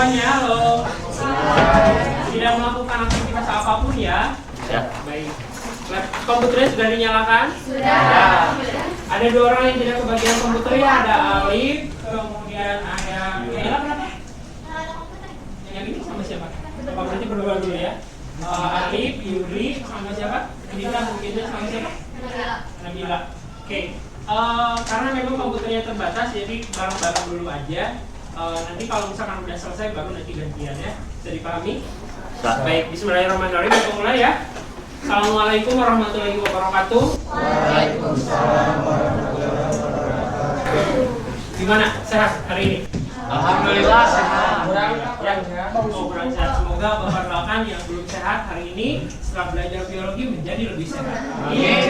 semuanya, halo. Tidak melakukan aktivitas apapun ya? Ya. Baik. Lab komputernya sudah dinyalakan? Sudah. Ya. Ada 2 orang yang tidak kebagian komputer ya, ada Alif, kemudian ada Mela kenapa? Yang ini sama siapa? Bapak berarti berdua dulu ya. Alif, Yuri, sama siapa? Dina mungkin sama siapa? Nabila. Oke. Karena memang komputernya terbatas, jadi bareng-bareng dulu aja. Nanti kalau misalkan udah selesai baru nanti gantian ya. Bisa dipahami? Baik, bismillahirrahmanirrahim. Kita mulai ya. Assalamualaikum warahmatullahi wabarakatuh. Waalaikumsalam warahmatullahi wabarakatuh. Gimana? Sehat hari ini? Alhamdulillah sehat. Kurang sehat. Semoga Bapak doakan yang belum sehat hari ini setelah belajar biologi menjadi lebih sehat. Amin.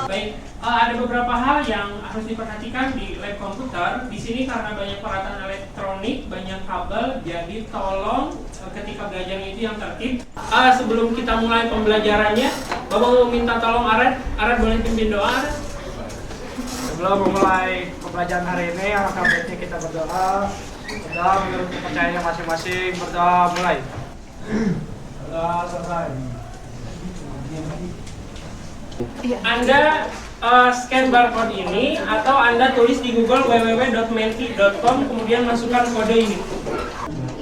Baik, ada beberapa hal yang harus diperhatikan di lab komputer. Di sini karena banyak peralatan elektronik, banyak kabel, jadi tolong ketika belajarnya itu yang tertib. Sebelum kita mulai pembelajarannya, Bapak mau minta tolong Aret boleh pimpin doa? Aret? Sebelum memulai pembelajaran hari ini, alangkah baiknya kita berdoa. Berdoa menurut kepercayaan masing-masing. Berdoa mulai. Berdoa selesai. Anda scan barcode ini atau Anda tulis di Google www.menti.com kemudian masukkan kode ini.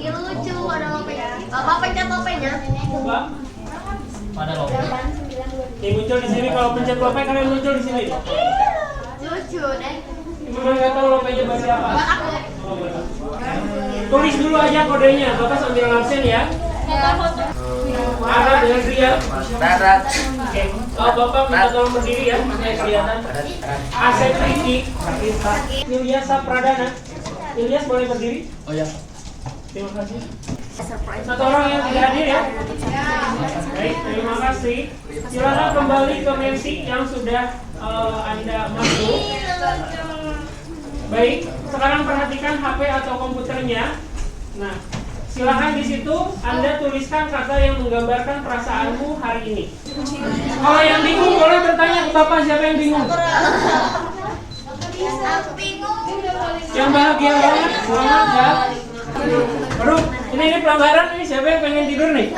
Ini lucu, ada lopenya. Bapak pencet lopenya. Coba. Pada logo. Ini muncul di sini, kalau pencet lope kalian muncul di sini. Lucu deh. Memang nggak tahu lopenya bahasa apa. Buat aku. Tulis dulu aja kodenya, Bapak sambil ngabsen ya. Ada dengan dia. Darat. Oke, Bapak minta tolong berdiri ya, supaya kelihatan. Asep Riki, Ilyas Pradana. Ilyas boleh berdiri? Oh ya. Terima kasih. Satu orang yang tidak hadir ya. Baik, terima kasih. Silakan kembali ke Menti yang sudah Anda masuk. Baik, sekarang perhatikan HP atau komputernya. Nah, silakan di situ Anda tuliskan kata yang menggambarkan perasaanmu hari ini. Kalau yang bingung boleh bertanya ke Bapak, siapa yang bingung? Aku bingung. Yang bahagia banget, semangat ya. Aduh, ini pelanggaran nih, siapa yang pengen tidur nih?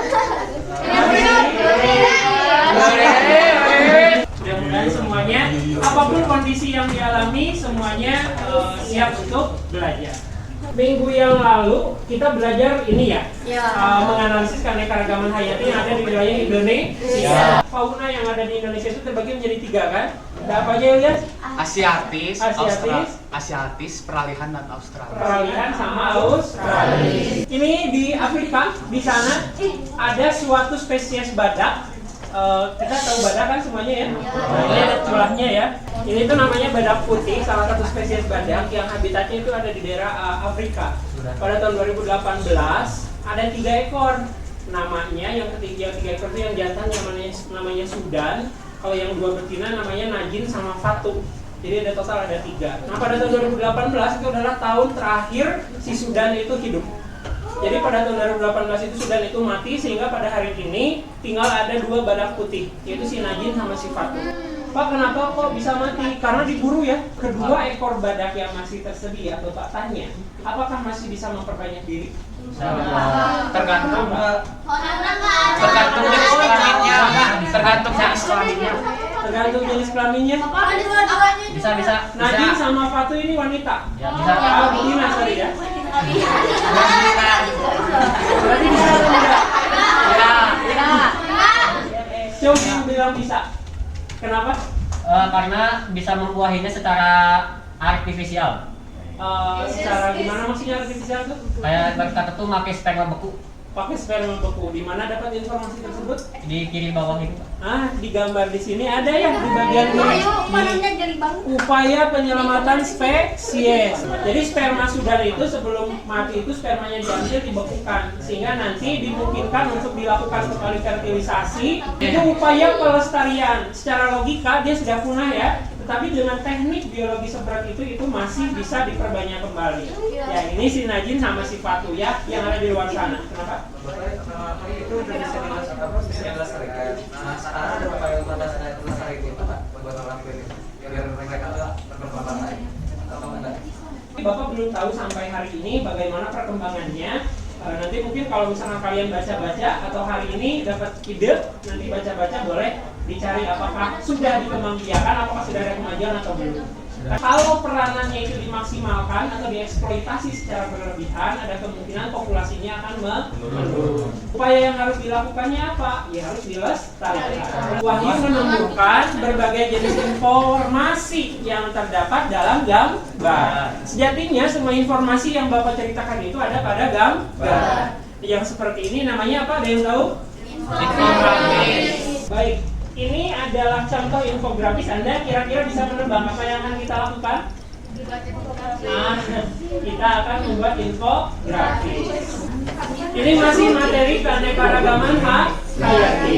Mudah-mudahan semuanya, apapun kondisi yang dialami, semuanya siap untuk belajar. Minggu yang lalu kita belajar ini ya, menganalisis keanekaragaman hayati yang ada di wilayah Indonesia. Fauna yang ada di Indonesia itu terbagi menjadi 3 kan? Ada apa aja ya? Asiatis, peralihan dan Australia. Peralihan sama Australia. Ini di Afrika, di sana ada suatu spesies badak. Kita tahu badak kan semuanya ya. Ini ada tulahnya ya. Ini tuh namanya badak putih, salah satu spesies badak yang habitatnya itu ada di daerah Afrika. Pada tahun 2018 ada 3 ekor. Namanya yang 3 ekor itu yang jantan namanya Sudan. Kalau yang 2 betina namanya Najin sama Fatu. Jadi ada total ada 3. Nah pada tahun 2018 itu adalah tahun terakhir si Sudan itu hidup. Jadi pada tahun 2018 itu Sudan itu mati, sehingga pada hari ini tinggal ada 2 badak putih, yaitu si Najin sama si Fatu. Pak, kenapa kok bisa mati? Karena diburu ya. Kedua ekor badak yang masih tersedia, Bapak tanya, apakah masih bisa memperbanyak diri? Tergantung Tergantung jenis kelaminnya. Tergantung jenis kelaminnya. Tergantung jenis kelaminnya. Ada dua-duanya. Bisa. Najin sama Fatu ini wanita. Ya, bisa. Betina, sorry ya. Berarti bisa atau tidak? Coba bilang bisa. Kenapa? Karena bisa membuahinya secara artifisial. Secara gimana maksudnya artifisial tuh? Kayak kata tuh pakai sperma beku Pakai sperma beku. Di mana dapat informasi tersebut? di kiri bawah itu. Di gambar di sini ada ya di bagian kiri. Mananya jadi bang. Upaya penyelamatan spesies. Jadi sperma Sudan itu sebelum mati itu spermanya diambil dibekukan sehingga nanti dimungkinkan untuk dilakukan kembali fertilisasi. Itu upaya pelestarian. Secara logika dia sudah punah ya. Tetapi dengan teknik biologi seberat itu masih bisa diperbanyak kembali. Ya ini si Najin sama si Fatu ya yang ada di luar sana. Kenapa? Itu udah bisa dilestarikan. Nah, sekarang ada upaya untuk melestarikan itu Pak, buat ngelakuin ini. Biar mereka berkembang lain. Atau enggak? Bapak belum tahu sampai hari ini bagaimana perkembangannya. Nanti mungkin kalau misalnya kalian baca-baca atau hari ini dapat ide, nanti baca-baca boleh dicari apakah sudah dikembangbiakan, apakah sudah ada kemajuan atau belum. Kalau peranannya itu dimaksimalkan atau dieksploitasi secara berlebihan, ada kemungkinan populasinya akan menurun. Upaya yang harus dilakukannya apa? Ya harus dilestarikan. Wahyu menemukan berbagai jenis informasi yang terdapat dalam gambar. Sejatinya semua informasi yang Bapak ceritakan itu ada pada gambar. Yang seperti ini namanya apa? Ada yang tahu? Infografis. Baik. Ini adalah contoh infografis. Anda kira-kira bisa menebak apa yang akan kita lakukan? Nah, kita akan membuat infografis. Ini masih materi keanekaragaman hayati.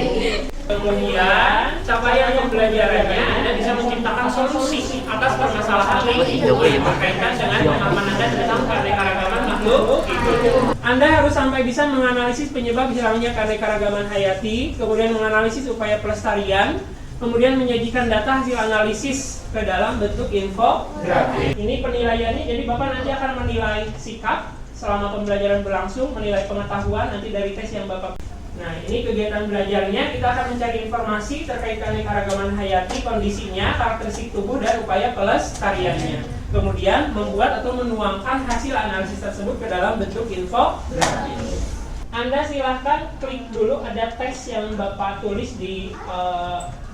Kemudian, capaian pembelajarannya Anda bisa menciptakan solusi atas permasalahan yang berkaitan dengan pemahaman Anda tentang keanekaragaman makhluk hidup. Anda harus sampai bisa menganalisis penyebab hilangnya keanekaragaman hayati, kemudian menganalisis upaya pelestarian, kemudian menyajikan data hasil analisis ke dalam bentuk infografis. Ini penilaiannya, jadi Bapak nanti akan menilai sikap selama pembelajaran berlangsung, menilai pengetahuan nanti dari tes yang Bapak. Nah, ini kegiatan belajarnya, kita akan mencari informasi terkait keanekaragaman hayati, kondisinya, karakteristik tubuh, dan upaya pelestariannya. Kemudian membuat atau menuangkan hasil analisis tersebut ke dalam bentuk infografis. Anda silahkan klik dulu, ada tes yang Bapak tulis di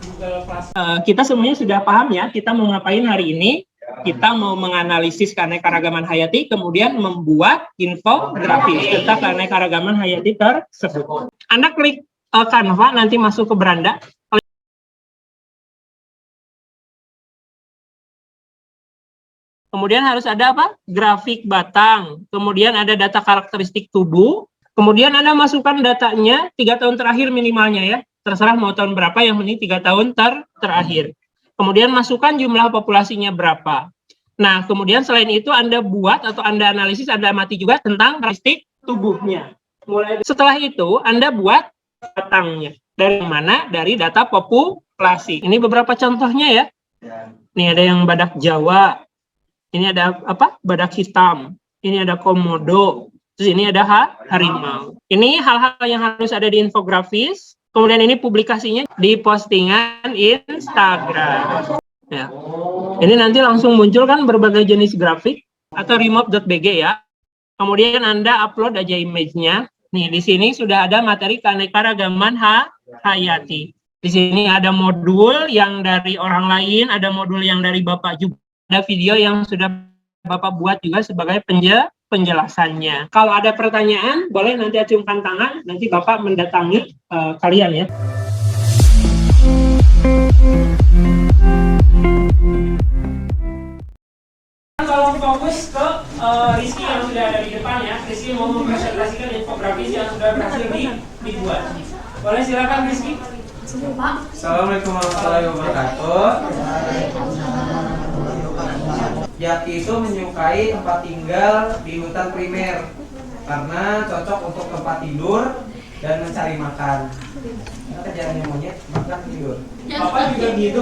Google Classroom. Kita semuanya sudah paham ya, kita mau ngapain hari ini. Kita mau menganalisis keanekaragaman hayati, kemudian membuat infografis tentang keanekaragaman hayati tersebut. Anda klik Canva, nanti masuk ke beranda. Kemudian harus ada apa? Grafik batang. Kemudian ada data karakteristik tubuh. Kemudian Anda masukkan datanya 3 tahun terakhir minimalnya ya. Terserah mau tahun berapa, yang penting 3 tahun terakhir. Kemudian masukkan jumlah populasinya berapa. Nah, kemudian selain itu Anda buat atau Anda analisis, Anda amati juga tentang karakteristik tubuhnya. Setelah itu Anda buat batangnya. Dari mana? Dari data populasi. Ini beberapa contohnya ya. Ini ada yang badak Jawa. Ini ada apa? Badak hitam. Ini ada komodo. Terus ini ada harimau. Ini hal-hal yang harus ada di infografis. Kemudian ini publikasinya di postingan Instagram. Ya. Ini nanti langsung muncul kan berbagai jenis grafik atau remove.bg ya. Kemudian Anda upload aja image-nya. Nih, di sini sudah ada materi keanekaragaman hayati. Di sini ada modul yang dari orang lain, ada modul yang dari Bapak juga. Ada video yang sudah Bapak buat juga sebagai penjelasannya. Kalau ada pertanyaan, boleh nanti acungkan tangan, nanti Bapak mendatangi kalian ya. Kalau fokus ke Rizky yang sudah ada di depan ya, Rizky mau mempresentasikan infografis yang sudah berhasil dibuat. Boleh silakan Rizky. Assalamualaikum warahmatullahi wabarakatuh. Yati itu menyukai tempat tinggal di hutan primer karena cocok untuk tempat tidur dan mencari makan. Kerjaannya monyet, makan, tidur. Bapak juga gitu.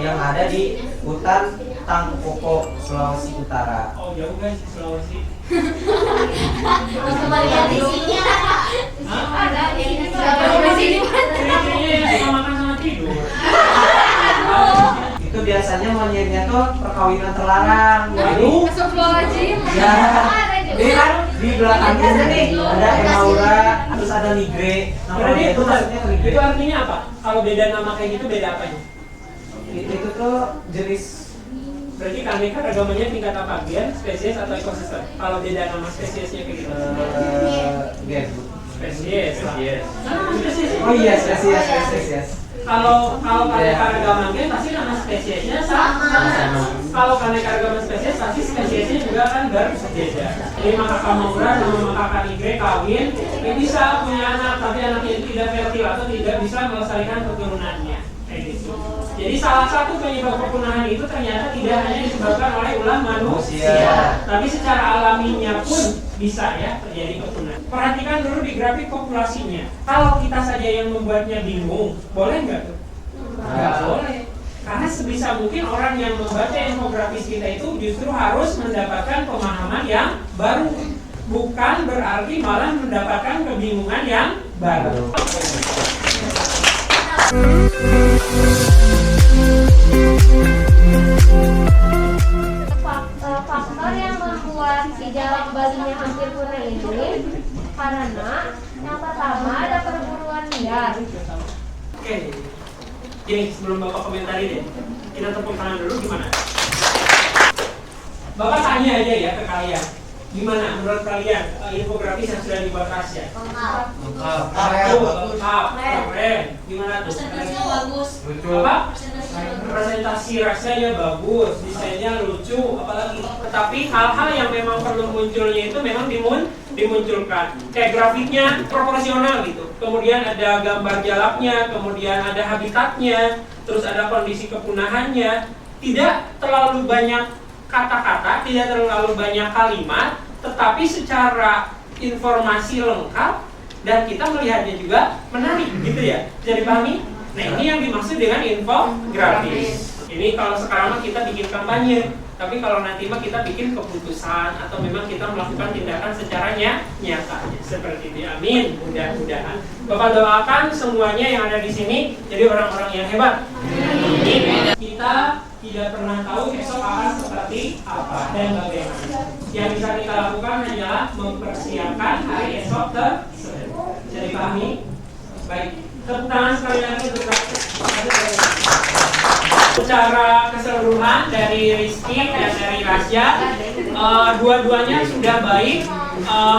Yang ada di hutan Tangkoko, Sulawesi Utara. Oh, jauh guys, Sulawesi. Kembalian di sini ada di sini. Ciri-cirinya suka makan sama tidur. Itu biasanya monyetnya tuh perkawinan terlarang. Waduh. Ya, ini kan di belakangnya nih ada Emaura, terus ada Nigre. Nama dia itu maksudnya Nigre. Itu artinya apa? Kalau beda nama kayak gitu beda apanya? Itu tuh jenis. Berarti keanekaragamannya tingkat apa? Gen, spesies atau ekosistem? Kalau beda nama spesiesnya kayak gitu? Gen. Spesies. Oh iya, spesies. Kalau keanekaragaman gen pasti nama spesiesnya sama. Kalau keanekaragaman spesies pasti spesiesnya juga kan berbeda. Jadi makaka maura sama makaka nigre kawin, dia bisa punya anak, tapi anaknya itu tidak fertil atau tidak bisa melestarikan keturunannya. Kayak gitu. Jadi salah satu penyebab perpunahan itu ternyata tidak hanya disebabkan oleh ulah manusia, tapi secara alaminya pun bisa ya terjadi perpunahan. Perhatikan dulu di grafik populasinya. Kalau kita saja yang membuatnya bingung, boleh nggak tuh? Nggak boleh. Karena Karena sebisa mungkin orang yang membaca infografis kita itu justru harus mendapatkan pemahaman yang baru, bukan berarti malah mendapatkan kebingungan yang baru. Faktor yang membuat si jalak Balinya hampir punah ini karena yang pertama ada perburuan liar. Oke, jadi sebelum Bapak komentari deh, kita tepuk tangan dulu gimana? Bapak tanya aja ya ke kalian, gimana menurut kalian infografis yang sudah dibuat Rasya? Lengkap, keren. Gimana tuh? Presentasinya bagus. Apa? Presentasi rasanya bagus, desainnya lucu, apalagi. Tetapi hal-hal yang memang perlu munculnya itu memang dimunculkan. Kayak grafiknya proporsional gitu. Kemudian ada gambar jalaknya, kemudian ada habitatnya, terus ada kondisi kepunahannya. Tidak terlalu banyak kata-kata, tidak terlalu banyak kalimat, tetapi secara informasi lengkap dan kita melihatnya juga menarik gitu ya. Bisa dipahami? Nah, ini yang dimaksud dengan infografis. Ini kalau sekarang mah kita bikin kampanye, tapi kalau nanti mah kita bikin keputusan atau memang kita melakukan tindakan secara nyata. Seperti ini. Amin. Mudah-mudahan. Bapak doakan semuanya yang ada di sini jadi orang-orang yang hebat. Amin. Kita tidak pernah tahu besok akan seperti apa dan bagaimana. Yang bisa kita lakukan hanyalah mempersiapkan hari esok tersebut. Bisa dipahami? Baik. Tepuk tangan sekali lagi untuk secara keseluruhan dari Rizky dan dari Rasya, dua-duanya sudah baik.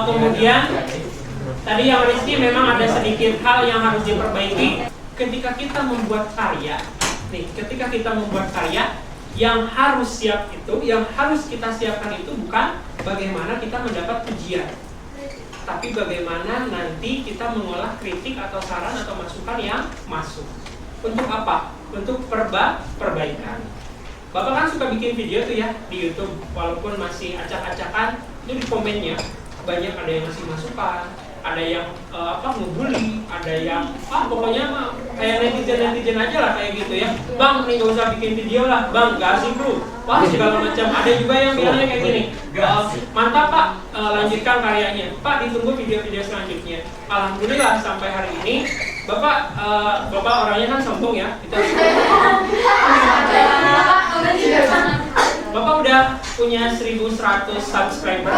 Kemudian tadi yang Rizky memang ada sedikit hal yang harus diperbaiki. Ketika kita membuat karya, yang harus siap itu, yang harus kita siapkan itu bukan bagaimana kita mendapat pujian, tapi bagaimana nanti kita mengolah kritik atau saran atau masukan yang masuk. Untuk apa? Untuk perbaikan. Bapak kan suka bikin video tuh ya di YouTube, walaupun masih acak-acakan, itu di komennya banyak ada yang ngasih masukan, ada yang ngebully, ada yang pokoknya kayak netizen aja lah kayak gitu ya. Bang, nih gak usah bikin video lah, bang, gak asik lu. Wah, segala macam. Ada juga yang bilangnya kayak gini, mantap Pak, lanjutkan karyanya. Pak, ditunggu video-video selanjutnya. Alhamdulillah sampai hari ini, Bapak orangnya kan sombong ya. Bapak udah punya 1.100 subscriber.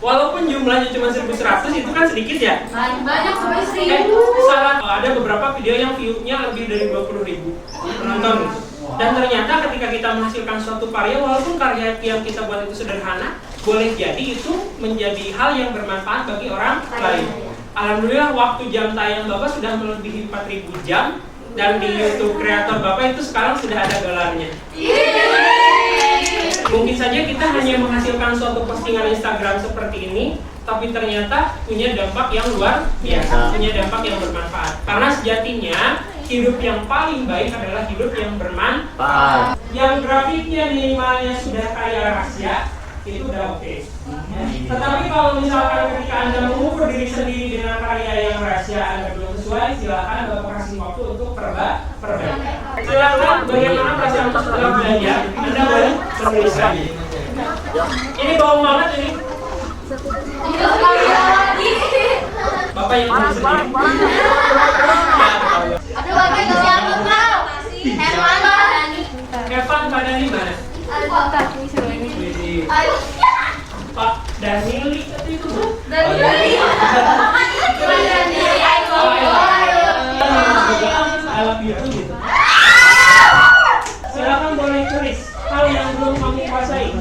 Walaupun jumlahnya cuma 1.100 itu kan sedikit ya. Banyak sampai 1.000. Salah, ada beberapa video yang view-nya lebih dari 20.000 penonton. Dan ternyata ketika kita menghasilkan suatu karya, walaupun karya yang kita buat itu sederhana, boleh jadi itu menjadi hal yang bermanfaat bagi orang lain. Alhamdulillah waktu jam tayang Bapak sudah melebihi 4.000 jam, dan di YouTube kreator Bapak itu sekarang sudah ada gelarnya. Mungkin saja kita hanya menghasilkan suatu postingan Instagram seperti ini, tapi ternyata punya dampak yang luar biasa, punya dampak yang bermanfaat. Karena sejatinya hidup yang paling baik adalah hidup yang bermanfaat. Yang grafiknya minimalnya sudah kayak Rasya, itu udah oke. Tetapi kalau misalkan ketika Anda mengukur diri sendiri dengan karya yang Rasya Anda belum sesuai, silakan Bapak kasih waktu untuk perbaikan. Silakan bagaimana perasaan setelah belajar, Anda boleh menuliskan. Ini bau banget ini. Bapak yang tulis sendiri. Aduh, bagian siapa Pak? Evan pada di mana? Pak Danili itu tuh. I love you gitu. Silakan boleh tulis hal yang belum kamu kuasai.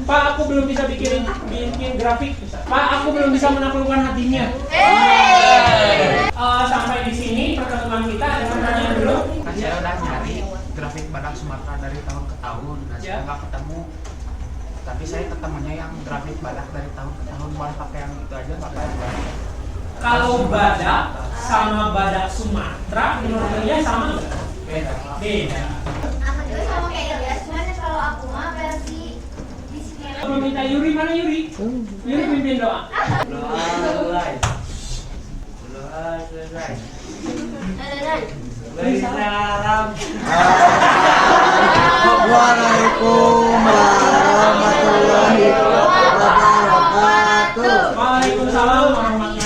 Pak, aku belum bisa bikin grafik. Pak, aku belum bisa menaklukkan hatinya. Sampai di sini pertemuan kita. Ada pertanyaan dulu? Saya udah nyari grafik badak Sumatera dari tahun ke tahun, saya nggak ketemu. Tapi saya ketemunya yang grafik badak dari tahun ke tahun, boleh pakai yang itu aja Pak? Kalau badak sama badak Sumatera, menurut dia sama nggak? Beda. Aku juga sama kayak Ilyas, cuman kalau aku mah versi di sini. Kalau minta Yuri, mana Yuri? Yuri pimpin doa. Doa selesai. Waalaikumsalam warahmatullahi wabarakatuh. Waalaikumsalam warahmatullahi